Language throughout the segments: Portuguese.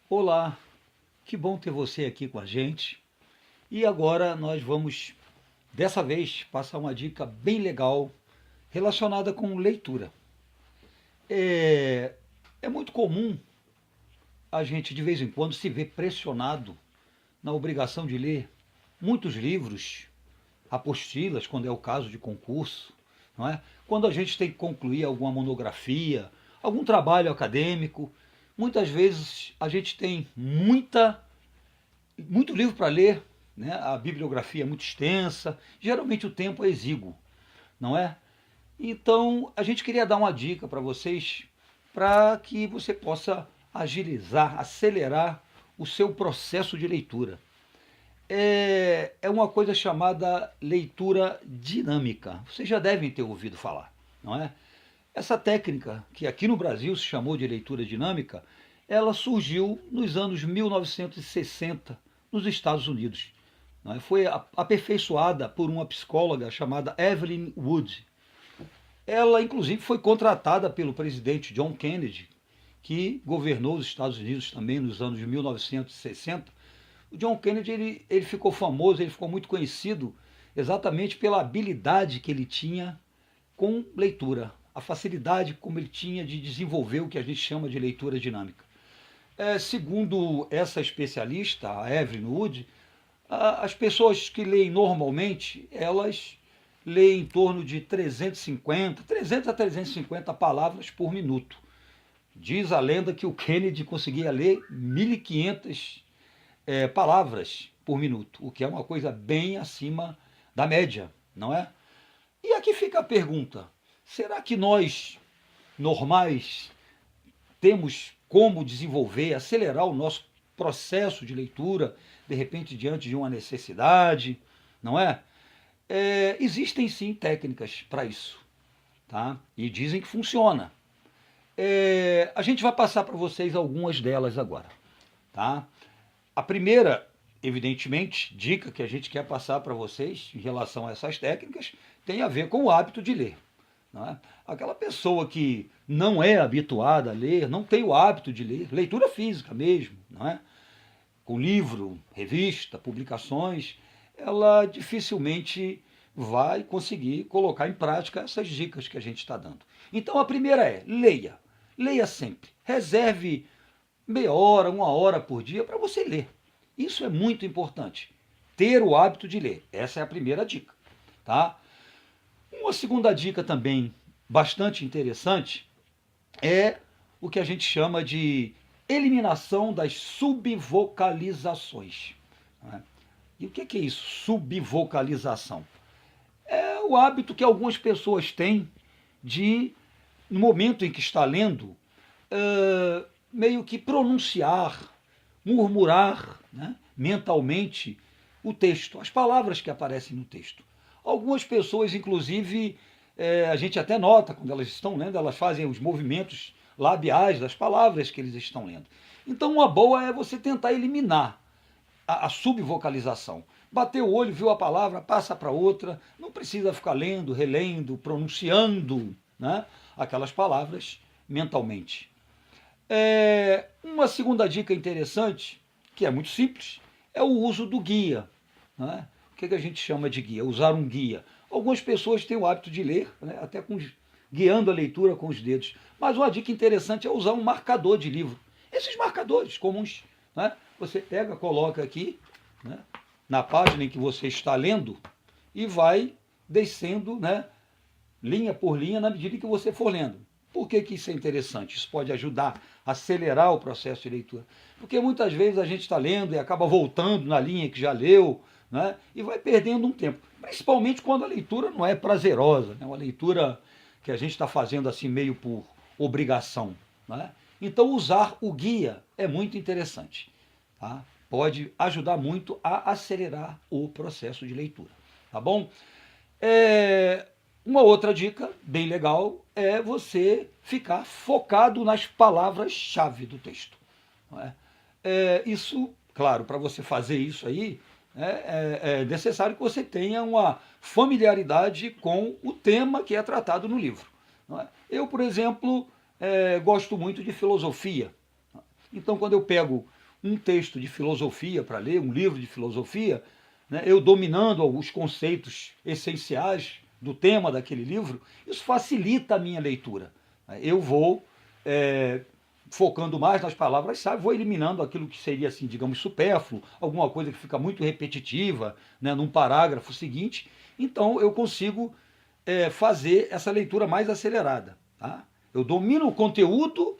Olá, que bom ter você aqui com a gente. E agora nós vamos, dessa vez, passar uma dica bem legal relacionada com leitura. É, é muito comum a gente, de vez em quando, se ver pressionado na obrigação de ler muitos livros, apostilas, quando é o caso de concurso, não é? Quando a gente tem que concluir alguma monografia, algum trabalho acadêmico, muitas vezes a gente tem muito livro para ler, né? A bibliografia é muito extensa, geralmente o tempo é exíguo, não é? Então a gente queria dar uma dica para vocês para que você possa agilizar, acelerar o seu processo de leitura. É uma coisa chamada leitura dinâmica. Vocês já devem ter ouvido falar, não é? Essa técnica, que aqui no Brasil se chamou de leitura dinâmica, ela surgiu nos anos 1960 nos Estados Unidos. Não é? Foi aperfeiçoada por uma psicóloga chamada Evelyn Wood. Ela, inclusive, foi contratada pelo presidente John Kennedy, que governou os Estados Unidos também nos anos 1960. O John Kennedy ele ficou famoso, ele ficou muito conhecido exatamente pela habilidade que ele tinha com leitura, a facilidade como ele tinha de desenvolver o que a gente chama de leitura dinâmica. Segundo essa especialista, a Evelyn Wood, as pessoas que leem normalmente, elas leem em torno de 300 a 350 palavras por minuto. Diz a lenda que o Kennedy conseguia ler 1.500 palavras por minuto, o que é uma coisa bem acima da média, não é? E aqui fica a pergunta: será que nós, normais, temos como desenvolver, acelerar o nosso processo de leitura, de repente diante de uma necessidade, não é? Existem sim técnicas para isso, tá? E dizem que funciona. A gente vai passar para vocês algumas delas agora, tá? A primeira, evidentemente, dica que a gente quer passar para vocês em relação a essas técnicas tem a ver com o hábito de ler. Não é? Aquela pessoa que não é habituada a ler, não tem o hábito de ler, leitura física mesmo, não é? Com livro, revista, publicações, ela dificilmente vai conseguir colocar em prática essas dicas que a gente está dando. Então a primeira é: leia. Leia sempre. Reserve meia hora, uma hora por dia para você ler. Isso é muito importante. Ter o hábito de ler. Essa é a primeira dica, tá? Uma segunda dica também bastante interessante é o que a gente chama de eliminação das subvocalizações. Né? E o que é isso, subvocalização? É o hábito que algumas pessoas têm de, no momento em que está lendo, meio que pronunciar, murmurar, né, mentalmente o texto, as palavras que aparecem no texto. Algumas pessoas, inclusive, a gente até nota quando elas estão lendo, elas fazem os movimentos labiais das palavras que eles estão lendo. Então, uma boa é você tentar eliminar a subvocalização. Bateu o olho, viu a palavra, passa para outra, não precisa ficar lendo, relendo, pronunciando, né, aquelas palavras mentalmente. Uma segunda dica interessante, que é muito simples, é o uso do guia. Né? O que a gente chama de guia? Usar um guia. Algumas pessoas têm o hábito de ler, né, até guiando a leitura com os dedos. Mas uma dica interessante é usar um marcador de livro. Esses marcadores comuns, né, você pega, coloca aqui, né, na página em que você está lendo e vai descendo, né, linha por linha na medida que você for lendo. Por que isso é interessante? Isso pode ajudar a acelerar o processo de leitura. Porque muitas vezes a gente está lendo e acaba voltando na linha que já leu, né? E vai perdendo um tempo. Principalmente quando a leitura não é prazerosa, né? Uma leitura que a gente está fazendo assim meio por obrigação. Né? Então usar o guia é muito interessante. Tá? Pode ajudar muito a acelerar o processo de leitura. Tá bom? Uma outra dica bem legal é você ficar focado nas palavras-chave do texto. Não é? Isso, claro, para você fazer isso aí, é necessário que você tenha uma familiaridade com o tema que é tratado no livro. Não é? Eu, por exemplo, gosto muito de filosofia. Então, quando eu pego um texto de filosofia para ler, um livro de filosofia, né, eu dominando os conceitos essenciais do tema daquele livro, isso facilita a minha leitura. Eu vou focando mais nas palavras-chave, vou eliminando aquilo que seria, assim, digamos, supérfluo, alguma coisa que fica muito repetitiva, né, num parágrafo seguinte. Então eu consigo fazer essa leitura mais acelerada. Tá? Eu domino o conteúdo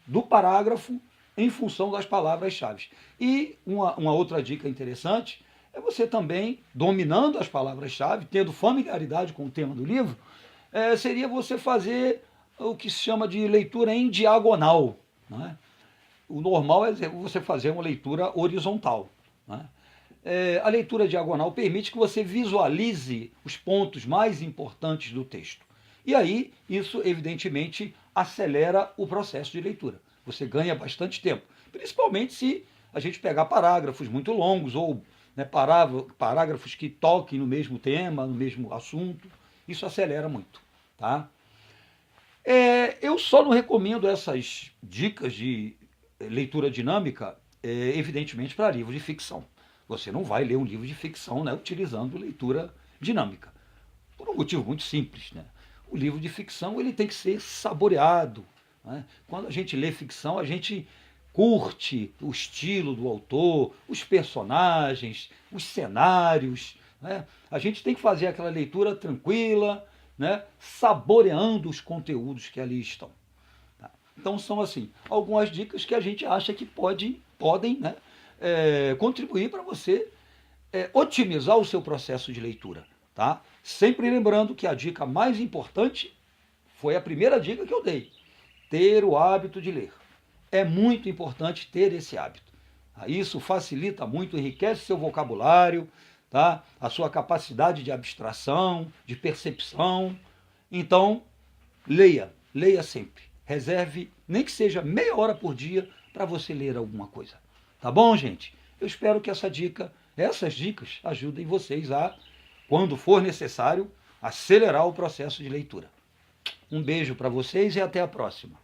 do parágrafo em função das palavras-chave. E uma outra dica interessante é você também, dominando as palavras-chave, tendo familiaridade com o tema do livro, seria você fazer o que se chama de leitura em diagonal. Né? O normal é você fazer uma leitura horizontal. Né? A leitura diagonal permite que você visualize os pontos mais importantes do texto. E aí, isso evidentemente acelera o processo de leitura. Você ganha bastante tempo, principalmente se a gente pegar parágrafos muito longos ou, né, parágrafos que toquem no mesmo tema, no mesmo assunto. Isso acelera muito. Tá? Eu só não recomendo essas dicas de leitura dinâmica, evidentemente, para livros de ficção. Você não vai ler um livro de ficção, né, utilizando leitura dinâmica. Por um motivo muito simples. Né? O livro de ficção ele tem que ser saboreado. Né? Quando a gente lê ficção, a gente curte o estilo do autor, os personagens, os cenários. Né? A gente tem que fazer aquela leitura tranquila, né? Saboreando os conteúdos que ali estão. Tá? Então são assim algumas dicas que a gente acha que podem, né, contribuir para você otimizar o seu processo de leitura. Tá? Sempre lembrando que a dica mais importante foi a primeira dica que eu dei: ter o hábito de ler. É muito importante ter esse hábito. Isso facilita muito, enriquece seu vocabulário, tá? A sua capacidade de abstração, de percepção. Então, leia sempre. Reserve, nem que seja meia hora por dia, para você ler alguma coisa. Tá bom, gente? Eu espero que essas dicas ajudem vocês a, quando for necessário, acelerar o processo de leitura. Um beijo para vocês e até a próxima.